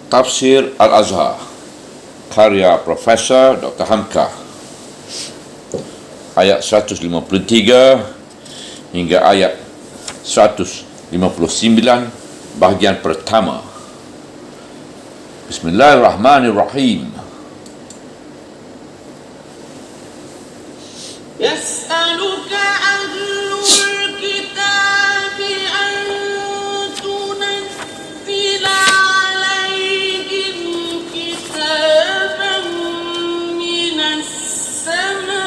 Tafsir Al-Azhar karya Profesor Dr. Hamka, ayat 153 hingga ayat 159, bahagian pertama. Bismillahirrahmanirrahim. Yas'aluka ahlul kitabi an tunazzila alaihim kitaban minas sama'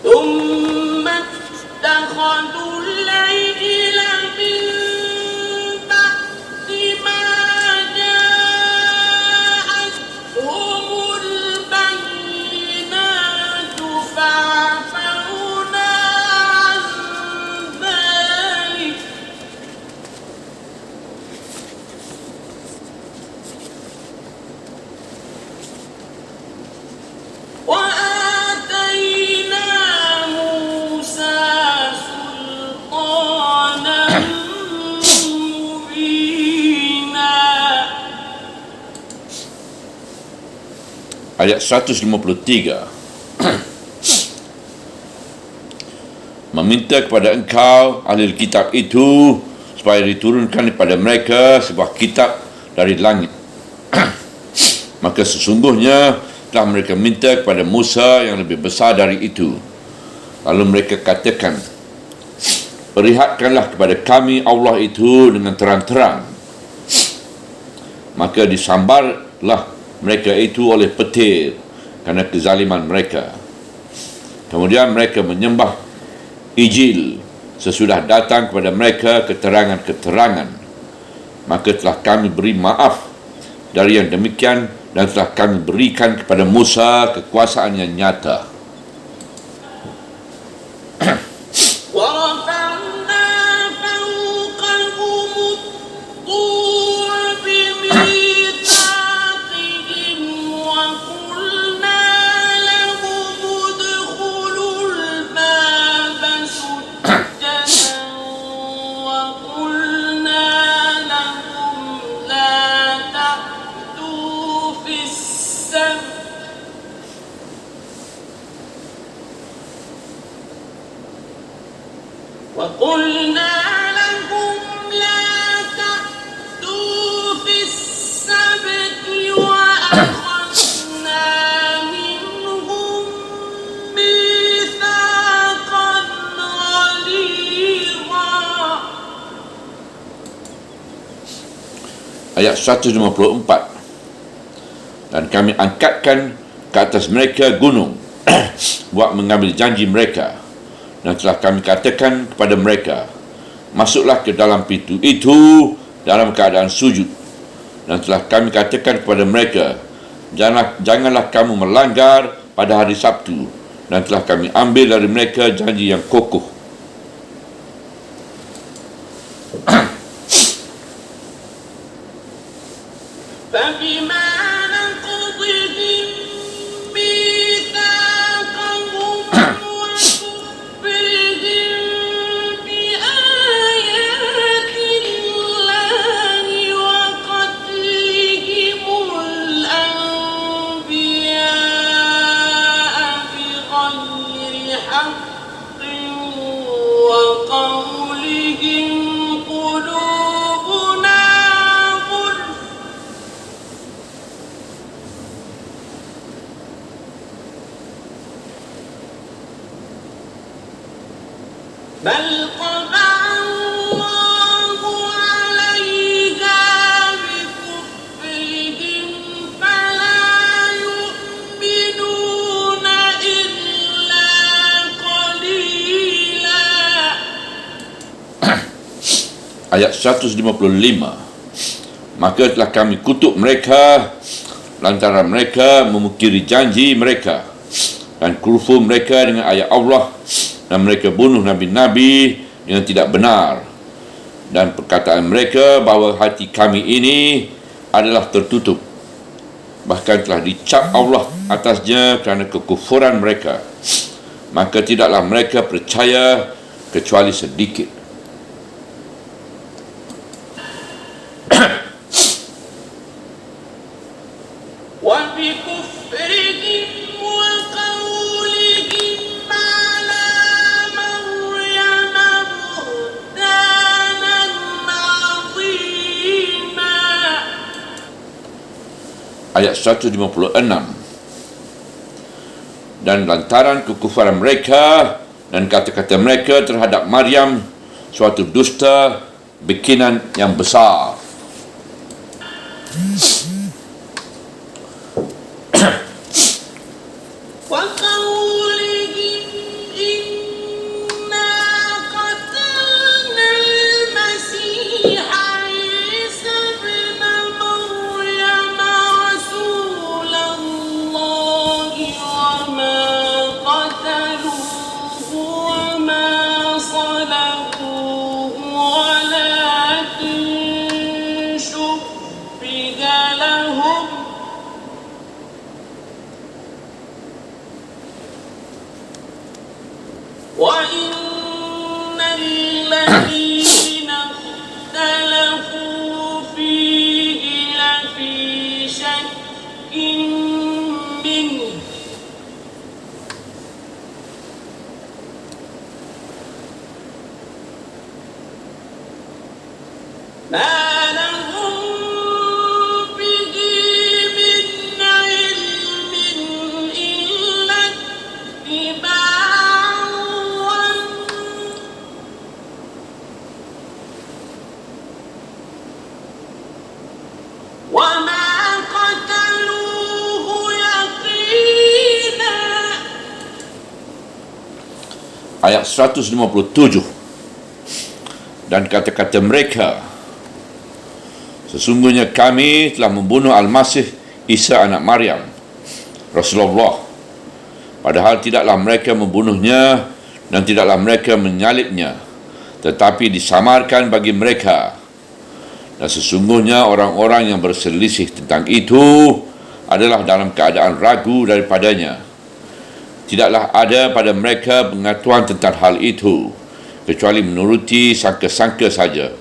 ثم اتخذوا العجل من بعد ما جاءتهم البينات فعفونا عن ذلك وآتينا موسى سلطانا مبينا. Ayat 153. Meminta kepada engkau, ahli kitab itu, supaya diturunkan kepada mereka sebuah kitab dari langit. Maka sesungguhnya telah mereka minta kepada Musa yang lebih besar dari itu. Lalu mereka katakan, perlihatkanlah kepada kami Allah itu dengan terang-terang. Maka disambarlah mereka itu oleh petir kerana kezaliman mereka. Kemudian mereka menyembah Ijil sesudah datang kepada mereka keterangan-keterangan. Maka telah kami beri maaf dari yang demikian dan telah kami berikan kepada Musa kekuasaan yang nyata. ورفعنا فوقهم الطور بميثاقهم وقلنا لهم ادخلوا الباب سجدا وقلنا لهم لا تعدوا في السبت وقلنا لهم لا تعدوا في السبت وأخذنا منهم ميثاقا غليظا. Ayat 154. Dan kami angkatkan ke atas mereka gunung buat mengambil janji mereka. Dan telah kami katakan kepada mereka, masuklah ke dalam pintu itu dalam keadaan sujud. Dan telah kami katakan kepada mereka, janganlah kamu melanggar pada hari Sabtu. Dan telah kami ambil dari mereka janji yang kokoh. فبما نقضهم ميثاقهم وكفرهم بآيات الله وقتلهم الأنبياء بغير حق وقولهم قلوبنا غلف بل طبع الله عليها بكفرهم فلا يؤمنون ayat 155, maka telah kami kutuk mereka lantaran mereka memungkiri janji mereka dan kufur mereka dengan ayat Allah, dan mereka bunuh nabi-nabi dengan tidak benar, dan perkataan mereka bahawa hati kami ini adalah tertutup, bahkan telah dicap Allah atasnya kerana kekufuran mereka, maka tidaklah mereka percaya kecuali sedikit. وبكفرهم وقولهم على مريم بهتانا عظيما. Ayat 156, dan lantaran kekufuran mereka dan kata-kata mereka terhadap Maryam, suatu dusta bikinan yang besar. وقولهم إنا قتلنا المسيح عيسى ابن مريم رسول الله وما قتلوه وما صلبوه ولكن شبه لهم وإن الذين اختلفوا فيه لفي شك منه ما لهم به من علم إلا اتباع وما قتلوه يقينا. Ayat 157, dan kata-kata mereka, sesungguhnya kami telah membunuh Al-Masih Isa anak Maryam Rasulullah, padahal tidaklah mereka membunuhnya dan tidaklah mereka menyalibnya, tetapi disamarkan bagi mereka. Dan sesungguhnya orang-orang yang berselisih tentang itu adalah dalam keadaan ragu daripadanya. Tidaklah ada pada mereka pengetahuan tentang hal itu, kecuali menuruti sangka-sangka saja.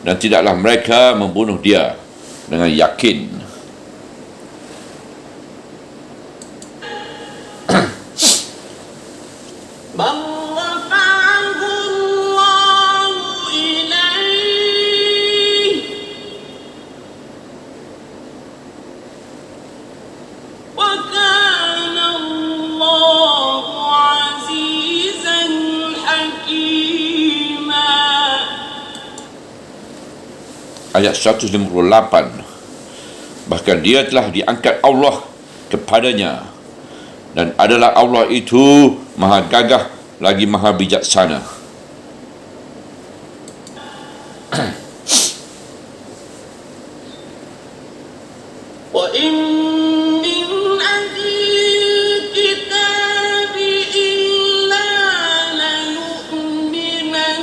Dan tidaklah mereka membunuh dia dengan yakin. بل رفعه الله إليه وكان الله عزيزا حكيما. Ayat 158, bahkan dia telah diangkat Allah kepadanya, dan adalah Allah itu maha gagah lagi maha bijaksana. وإن من أهل الكتاب إلا ليؤمنن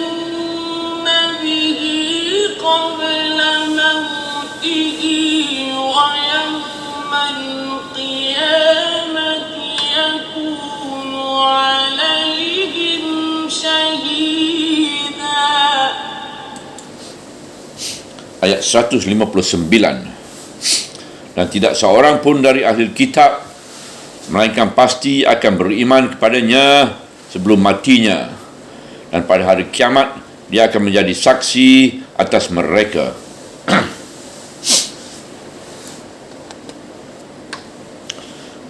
به قبل موته ويوم القيامة يكون عليهم شهيدا. Ayat 159, dan tidak seorang pun dari ahli kitab melainkan pasti akan beriman kepadanya sebelum matinya, dan pada hari kiamat dia akan menjadi saksi atas mereka.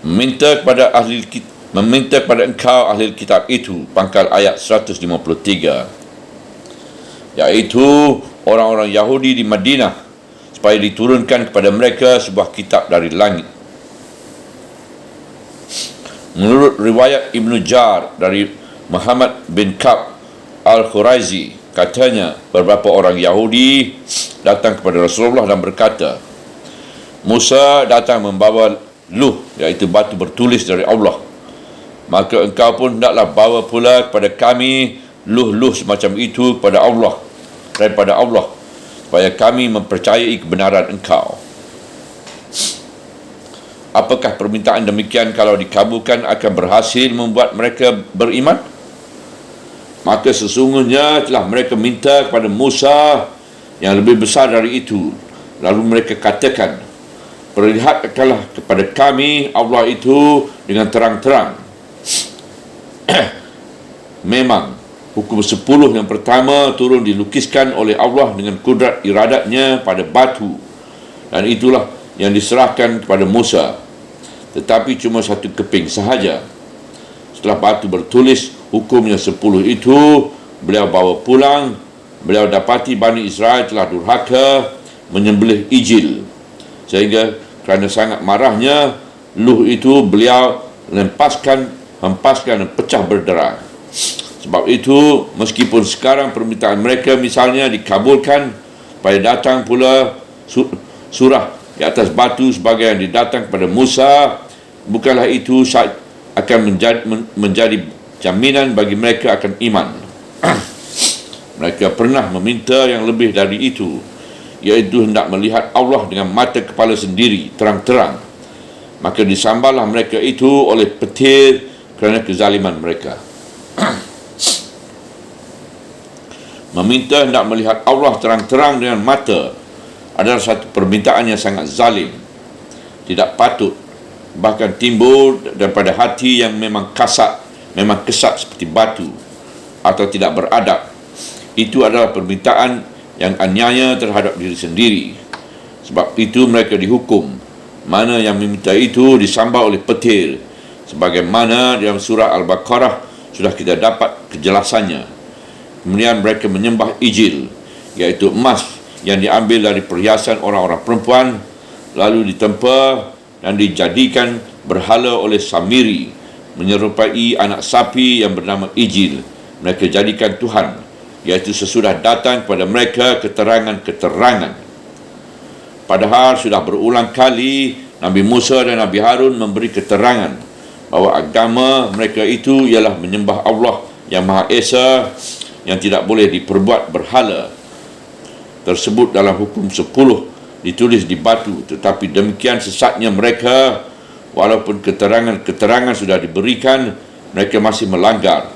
Meminta kepada engkau ahli kitab itu, pangkal ayat 153, iaitu orang-orang Yahudi di Madinah, supaya diturunkan kepada mereka sebuah kitab dari langit. Menurut riwayat Ibnu Jar dari Muhammad bin Ka'b Al-Khuraizi, Katanya, beberapa orang Yahudi datang kepada Rasulullah dan berkata, Musa datang membawa luh, iaitu batu bertulis dari Allah. Maka engkau pun hendaklah bawa pula kepada kami luh-luh semacam itu daripada Allah, supaya kami mempercayai kebenaran engkau. Apakah permintaan demikian kalau dikabulkan akan berhasil membuat mereka beriman? Maka sesungguhnya telah mereka minta kepada Musa yang lebih besar dari itu. Lalu mereka katakan, perlihatkanlah kepada kami Allah itu dengan terang-terang. Memang hukum 10 yang pertama turun dilukiskan oleh Allah dengan kudrat iradatnya pada batu, dan itulah yang diserahkan kepada Musa, tetapi cuma satu keping sahaja. Setelah batu bertulis hukumnya 10 itu, beliau bawa pulang. Beliau dapati Bani Israel telah durhaka menyembelih ijil, sehingga kerana sangat marahnya luh itu beliau hempaskan dan pecah berderang. Sebab itu, meskipun sekarang permintaan mereka misalnya dikabulkan, pada datang pula surah di atas batu sebagai yang didatang kepada Musa, bukanlah itu akan menjadi jaminan bagi mereka akan iman. Mereka pernah meminta yang lebih dari itu, iaitu hendak melihat Allah dengan mata kepala sendiri, terang-terang. Maka disambarlah mereka itu oleh petir kerana kezaliman mereka. Meminta hendak melihat Allah terang-terang dengan mata adalah satu permintaan yang sangat zalim, tidak patut, bahkan timbul daripada hati yang memang kesat seperti batu atau tidak beradab. Itu adalah permintaan yang aniaya terhadap diri sendiri. Sebab itu mereka dihukum. Mana yang meminta itu disambar oleh petir, sebagaimana dalam surah Al-Baqarah sudah kita dapat kejelasannya. Kemudian mereka menyembah ijil, iaitu emas yang diambil dari perhiasan orang-orang perempuan, lalu ditempa dan dijadikan berhala oleh Samiri, menyerupai anak sapi yang bernama ijil. Mereka jadikan Tuhan, iaitu sesudah datang kepada mereka keterangan-keterangan. Padahal sudah berulang kali Nabi Musa dan Nabi Harun memberi keterangan bahawa agama mereka itu ialah menyembah Allah yang Maha Esa, yang tidak boleh diperbuat berhala. Tersebut dalam hukum 10 ditulis di batu, tetapi demikian sesatnya mereka, walaupun keterangan-keterangan sudah diberikan, mereka masih melanggar.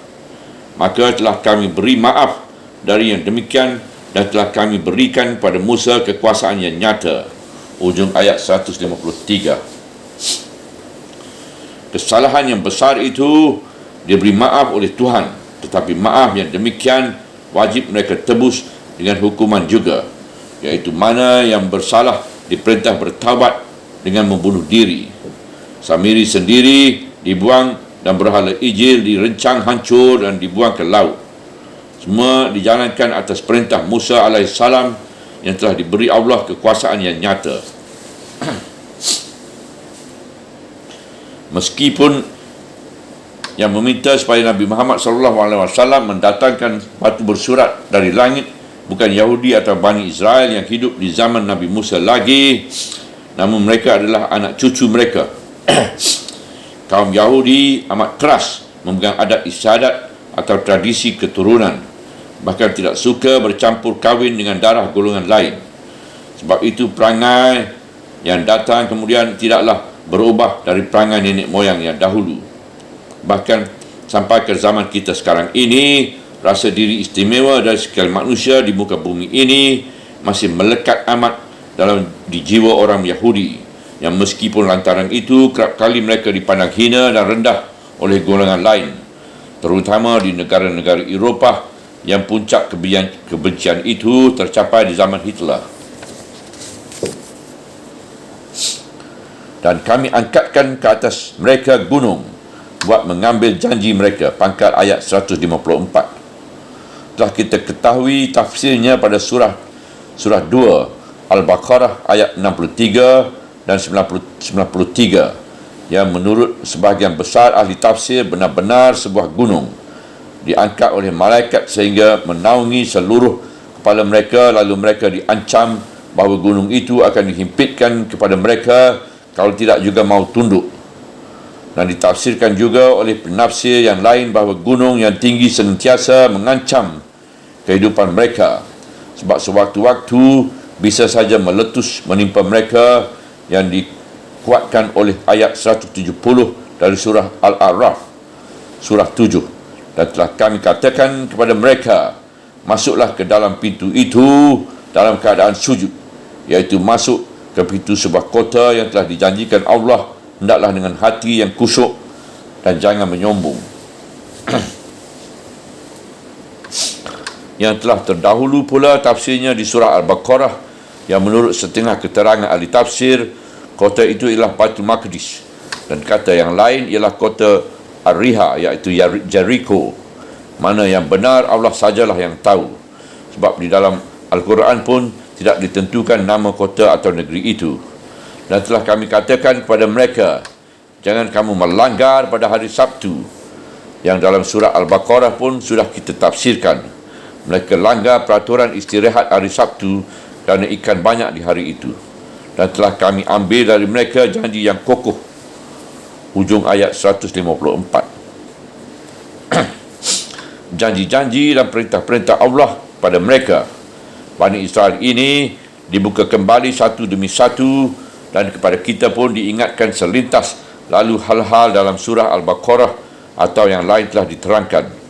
Maka telah kami beri maaf dari yang demikian, dan telah kami berikan pada Musa kekuasaan yang nyata. Ujung ayat 153. Kesalahan yang besar itu diberi maaf oleh Tuhan, tetapi maaf yang demikian wajib mereka tebus dengan hukuman juga, iaitu mana yang bersalah diperintah bertaubat dengan membunuh diri. Samiri sendiri dibuang dan berhala ijil direncang hancur dan dibuang ke laut. Semua dijalankan atas perintah Musa AS yang telah diberi Allah kekuasaan yang nyata. Meskipun yang meminta supaya Nabi Muhammad SAW mendatangkan batu bersurat dari langit bukan Yahudi atau Bani Israel yang hidup di zaman Nabi Musa lagi, namun mereka adalah anak cucu mereka. Kaum Yahudi amat keras memegang adat istiadat atau tradisi keturunan, bahkan tidak suka bercampur kawin dengan darah golongan lain. Sebab itu perangai yang datang kemudian tidaklah berubah dari perangai nenek moyang yang dahulu. Bahkan sampai ke zaman kita sekarang ini, rasa diri istimewa dari sekalian manusia di muka bumi ini masih melekat amat di jiwa orang Yahudi, yang meskipun lantaran itu kerap kali mereka dipandang hina dan rendah oleh golongan lain, terutama di negara-negara Eropah yang puncak kebencian itu tercapai di zaman Hitler. Dan kami angkatkan ke atas mereka gunung buat mengambil janji mereka. Pangkat ayat 154. Telah kita ketahui tafsirnya pada surah 2 Al-Baqarah ayat 63 dan 93, yang menurut sebahagian besar ahli tafsir benar-benar sebuah gunung. diangkat oleh malaikat sehingga menaungi seluruh kepala mereka, lalu mereka diancam bahawa gunung itu akan dihimpitkan kepada mereka kalau tidak juga mau tunduk. Dan ditafsirkan juga oleh penafsir yang lain bahawa gunung yang tinggi senantiasa mengancam kehidupan mereka, sebab sewaktu-waktu bisa saja meletus menimpa mereka, yang dikuatkan oleh ayat 170 dari surah Al-A'raf, surah 7. Dan telah kami katakan kepada mereka, masuklah ke dalam pintu itu dalam keadaan sujud, iaitu masuk ke pintu sebuah kota yang telah dijanjikan Allah, hendaklah dengan hati yang kusyuk dan jangan menyombong. Yang telah terdahulu pula tafsirnya di surah Al-Baqarah, yang menurut setengah keterangan ahli tafsir, kota itu ialah Baitul Maqdis, dan kata yang lain ialah kota Ar-Riha, iaitu Jericho. Mana yang benar Allah sajalah yang tahu, sebab di dalam Al-Quran pun tidak ditentukan nama kota atau negeri itu. Dan telah kami katakan kepada mereka, jangan kamu melanggar pada hari Sabtu, yang dalam surah Al-Baqarah pun sudah kita tafsirkan. Mereka langgar peraturan istirahat hari Sabtu kerana ikan banyak di hari itu. Dan telah kami ambil dari mereka janji yang kokoh. Hujung ayat 154. Janji-janji dan perintah-perintah Allah pada mereka, Bani Israel ini, dibuka kembali satu demi satu, dan kepada kita pun diingatkan selintas lalu hal-hal dalam surah Al-Baqarah atau yang lain telah diterangkan.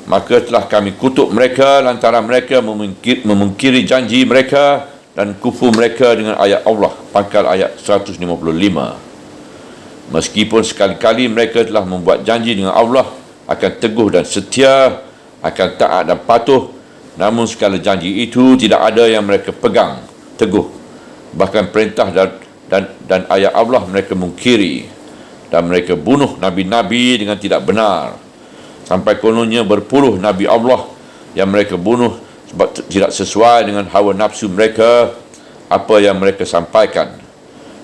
Maka telah kami kutuk mereka lantaran mereka memungkiri janji mereka dan kufur mereka dengan ayat Allah, pangkal ayat 155. Meskipun sekali-kali mereka telah membuat janji dengan Allah akan teguh dan setia, akan taat dan patuh, namun segala janji itu tidak ada yang mereka pegang teguh. Bahkan perintah dan ayat Allah mereka mungkiri, dan mereka bunuh nabi-nabi dengan tidak benar. Sampai kononnya berpuluh nabi Allah yang mereka bunuh sebab tidak sesuai dengan hawa nafsu mereka apa yang mereka sampaikan.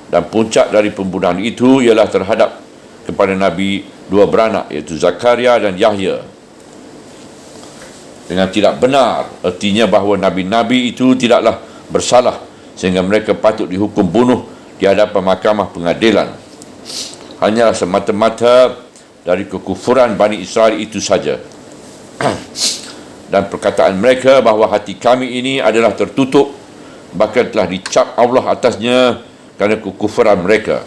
Dan puncak dari pembunuhan itu ialah terhadap kepada nabi dua beranak, iaitu Zakaria dan Yahya, dengan tidak benar. Artinya bahawa nabi-nabi itu tidaklah bersalah sehingga mereka patut dihukum bunuh di hadapan mahkamah pengadilan. Hanyalah semata-mata dari kekufuran Bani Israel itu saja. Dan perkataan mereka bahawa hati kami ini adalah tertutup, bahkan telah dicap Allah atasnya kerana kekufuran mereka.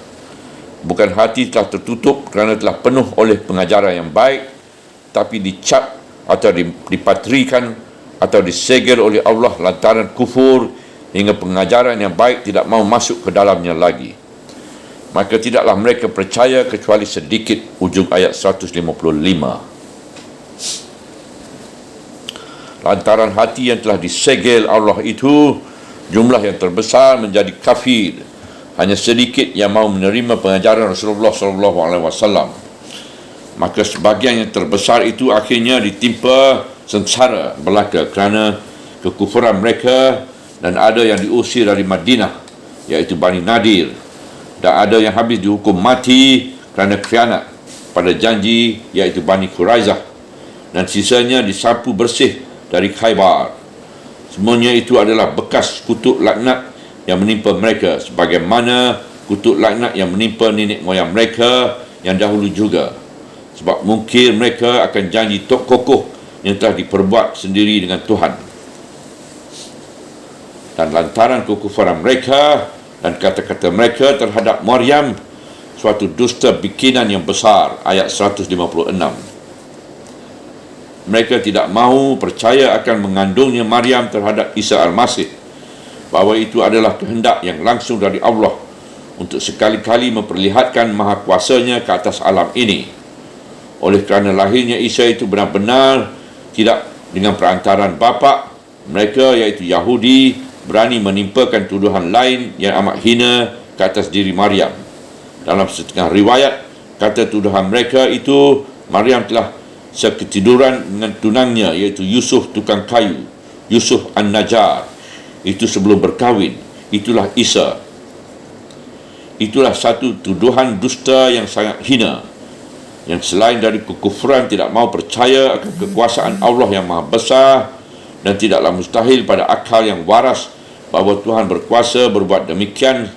Bukan hati telah tertutup kerana telah penuh oleh pengajaran yang baik, tapi dicap atau dipatrikan atau disegel oleh Allah lantaran kufur, hingga pengajaran yang baik tidak mau masuk ke dalamnya lagi. Maka tidaklah mereka percaya kecuali sedikit. Ujung ayat 155. Lantaran hati yang telah disegel Allah itu, jumlah yang terbesar menjadi kafir. Hanya sedikit yang mau menerima pengajaran Rasulullah SAW. Maka sebahagian yang terbesar itu akhirnya ditimpa sengsara belaka kerana kekufuran mereka, dan ada yang diusir dari Madinah, iaitu Bani Nadir, dan ada yang habis dihukum mati kerana khianat pada janji, iaitu Bani Quraizah, dan sisanya disapu bersih dari Khaybar. Semuanya itu adalah bekas kutuk laknat yang menimpa mereka, sebagaimana kutuk laknat yang menimpa nenek moyang mereka yang dahulu juga, sebab mungkin mereka akan janji tok kokoh yang telah diperbuat sendiri dengan Tuhan. Dan lantaran kekufuran mereka dan kata-kata mereka terhadap Maryam, suatu dusta bikinan yang besar, ayat 156. Mereka tidak mahu percaya akan mengandungnya Maryam terhadap Isa Al-Masih, bahawa itu adalah kehendak yang langsung dari Allah untuk sekali-kali memperlihatkan maha kuasanya ke atas alam ini. Oleh kerana lahirnya Isa itu benar-benar tidak dengan perantaran bapa, mereka iaitu Yahudi berani menimpakan tuduhan lain yang amat hina ke atas diri Maryam. Dalam setengah riwayat, kata tuduhan mereka itu, Maryam telah seketiduran dengan tunangnya, iaitu Yusuf tukang kayu, Yusuf An-Najjar. Itu sebelum berkahwin. Itulah Isa. Itulah satu tuduhan dusta yang sangat hina, yang selain dari kekufuran tidak mau percaya akan kekuasaan Allah yang Maha Besar, dan tidaklah mustahil pada akal yang waras bahawa Tuhan berkuasa berbuat demikian,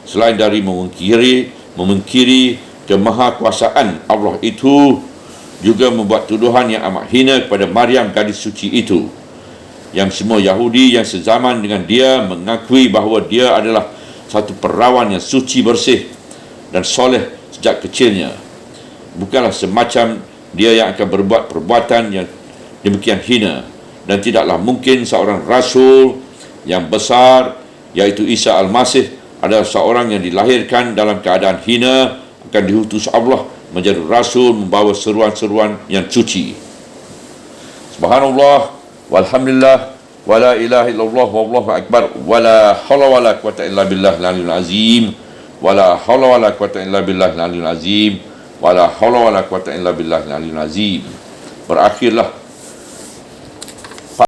selain dari memungkiri kemahakuasaan Allah itu, juga membuat tuduhan yang amat hina kepada Maryam, gadis suci itu, yang semua Yahudi yang sezaman dengan dia mengakui bahawa dia adalah satu perawan yang suci, bersih dan soleh sejak kecilnya. Bukanlah semacam dia yang akan berbuat perbuatan yang demikian hina, dan tidaklah mungkin seorang rasul yang besar, yaitu Isa Al-Masih, adalah seorang yang dilahirkan dalam keadaan hina akan diutus Allah menjadi rasul membawa seruan-seruan yang suci. Subhanallah walhamdulillah wala ilaha illallah wallahu akbar wala hawla wala quwata illa billah al-aliyyil azim wala hawla wala quwata illa billah al-aliyyil azim wala hawla wala quwata illa billah al-aliyyil azim. Berakhirlah